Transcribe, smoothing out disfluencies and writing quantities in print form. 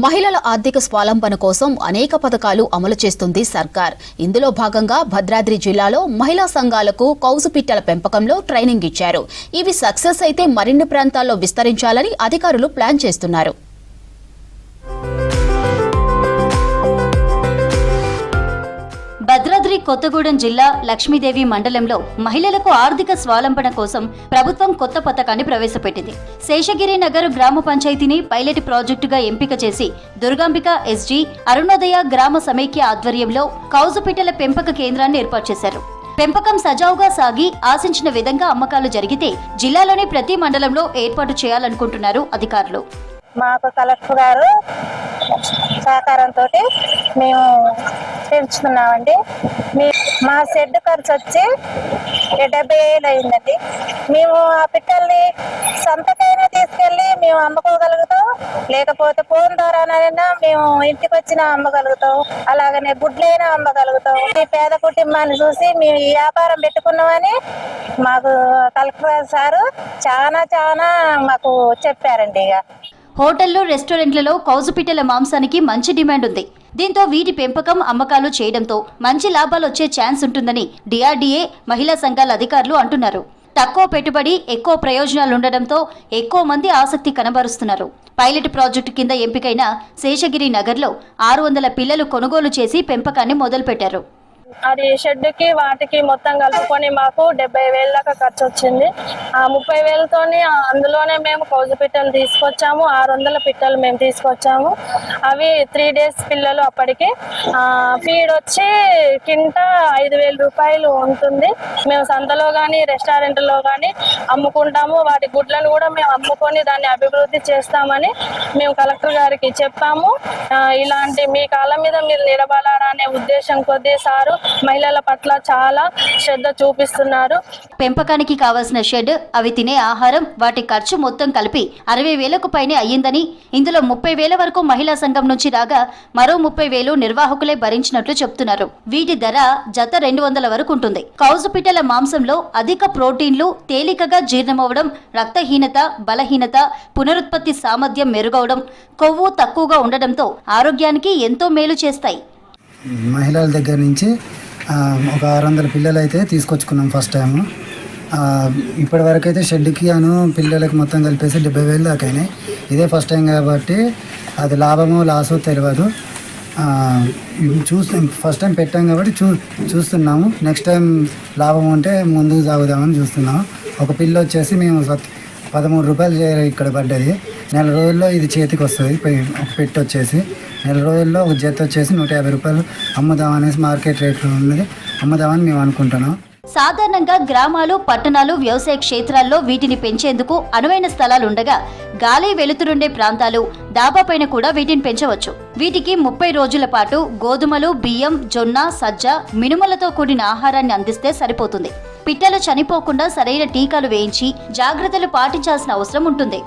మహిళల ఆర్థిక స్వాలంబన కోసం అనేక పథకాలు అమలు చేస్తుంది సర్కార్. ఇందులో భాగంగా భద్రాద్రి జిల్లాలో మహిళా సంఘాలకు కౌజు పిట్టల పెంపకంలో ట్రైనింగ్ ఇచ్చారు. ఇవి సక్సెస్ అయితే మరిన్ని ప్రాంతాల్లో విస్తరించాలని అధికారులు ప్లాన్ చేస్తున్నారు. భద్రాద్రి కొత్తగూడెం జిల్లా లక్ష్మీదేవి మండలంలో మహిళలకు ఆర్థిక స్వాలంబన కోసం ప్రభుత్వం కొత్త పథకాన్ని ప్రవేశపెట్టింది. శేషగిరి నగర్ గ్రామ పంచాయతీని పైలట్ ప్రాజెక్టుగా ఎంపిక చేసి దుర్గాంబిక ఎస్జీ అరుణోదయ గ్రామ సమైక్య ఆధ్వర్యంలో కౌజుపిట్టల పెంపక కేంద్రాన్ని ఏర్పాటు చేశారు. పెంపకం సజావుగా సాగి ఆశించిన విధంగా అమ్మకాలు జరిగితే జిల్లాలోని ప్రతి మండలంలో ఏర్పాటు చేయాలనుకుంటున్నారు అధికారులు. మాకు కలెక్టర్ గారు సహకారంతో మేము పెంచుతున్నామండి. మా షెడ్ ఖర్చు వచ్చి 70,000 అయిందండి. మేము ఆ పిట్టల్ని సంతకైనా తీసుకెళ్ళి మేము అమ్ముకోగలుగుతాం, లేకపోతే ఫోన్ ద్వారానైనా మేము ఇంటికి వచ్చిన అమ్మగలుగుతాం, అలాగనే గుడ్లైనా అమ్మగలుగుతాం. ఈ పేద కుటుంబాన్ని చూసి మేము ఈ వ్యాపారం పెట్టుకున్నామని మాకు కలెక్టర్ సారు చాలా మాకు చెప్పారండి. ఇక హోటళ్లు, రెస్టారెంట్లలో కౌజుపిట్టల మాంసానికి మంచి డిమాండ్ ఉంది. దీంతో వీటి పెంపకం, అమ్మకాలు చేయడంతో మంచి లాభాలు వచ్చే ఛాన్స్ ఉంటుందని డిఆర్డీఏ మహిళా సంఘాల అధికారులు అంటున్నారు. తక్కువ పెట్టుబడి, ఎక్కువ ప్రయోజనాలుండడంతో ఎక్కువ మంది ఆసక్తి కనబరుస్తున్నారు. పైలట్ ప్రాజెక్టు కింద ఎంపికైన శేషగిరి నగర్లో 600 పిల్లలు కొనుగోలు చేసి పెంపకాన్ని మొదలుపెట్టారు. అది షెడ్కి వాటికి మొత్తం కలుపుకొని మాకు 70,000 దాకా ఖర్చు వచ్చింది. ఆ 30,000తోని అందులోనే మేము కౌజు పిట్టలు తీసుకొచ్చాము. 600 పిట్టలు మేము తీసుకొచ్చాము. అవి 3 days పిల్లలు. అప్పటికి ఫీడ్ వచ్చి కింట 5,000 రూపాయలు ఉంటుంది. మేము సంతలో కానీ రెస్టారెంట్లో కానీ అమ్ముకుంటాము. వాటి గుడ్లను కూడా మేము అమ్ముకొని దాన్ని అభివృద్ధి చేస్తామని మేము కలెక్టర్ గారికి చెప్పాము. ఇలాంటి మీ కాళ్ళ మీద మీరు నిలబడాలనే ఉద్దేశం కొద్దీ సారు మహిళల పట్ల చాలా శ్రద్ధ చూపిస్తున్నారు. పెంపకానికి కావాల్సిన షెడ్, అవి తినే ఆహారం, వాటి ఖర్చు మొత్తం కలిపి 60,000కు పైనే అయ్యిందని, ఇందులో 30,000 వరకు మహిళా సంఘం నుంచి రాగా మరో 30,000 నిర్వాహకులే భరించినట్లు చెప్తున్నారు. వీటి ధర జత 200 వరకు ఉంటుంది. కౌజుపిట్టల మాంసంలో అధిక ప్రోటీన్లు, తేలికగా జీర్ణమవడం, రక్తహీనత, బలహీనత, పునరుత్పత్తి సామర్థ్యం మెరుగవడం, కొవ్వు తక్కువగా ఉండడంతో ఆరోగ్యానికి ఎంతో మేలు చేస్తాయి. మహిళల దగ్గర నుంచి ఒక 600 పిల్లలు అయితే తీసుకొచ్చుకున్నాం ఫస్ట్ టైము. ఇప్పటి వరకు అయితే షెడ్కి పిల్లలకి మొత్తం కలిపేసి 70,000 దాకా అయినాయి. ఇదే ఫస్ట్ టైం కాబట్టి అది లాభమో లాసో తెలియదు. ఫస్ట్ టైం పెట్టాం కాబట్టి చూస్తున్నాము. నెక్స్ట్ టైం లాభం ఉంటే ముందుకు సాగుదామని చూస్తున్నాము. ఒక పిల్ల వచ్చేసి మేము 13 రూపాయలు ఇక్కడ పడ్డది. నెల రోజుల్లో ఇది చేతికి వస్తుంది. ఒక పెట్టి వచ్చేసి నెల రోజుల్లో ఒక జత వచ్చేసి 150 రూపాయలు అమ్ముదామనేసి మార్కెట్ రేట్లో ఉన్నది, అమ్ముదామని మేము అనుకుంటున్నాం. సాధారణంగా గ్రామాలు, పట్టణాలు, వ్యవసాయ క్షేత్రాల్లో వీటిని పెంచేందుకు అనువైన స్థలాలు ఉండగా గాలి వెలుతురుండే ప్రాంతాలు, డాబాపైన కూడా వీటిని పెంచవచ్చు. వీటికి 30 రోజుల పాటు గోధుమలు, బియ్యం, జొన్న, సజ్జ, మినుములతో కూడిన ఆహారాన్ని అందిస్తే సరిపోతుంది. పిట్టలు చనిపోకుండా సరైన టీకాలు వేయించి జాగ్రత్తలు పాటించాల్సిన అవసరం ఉంటుంది.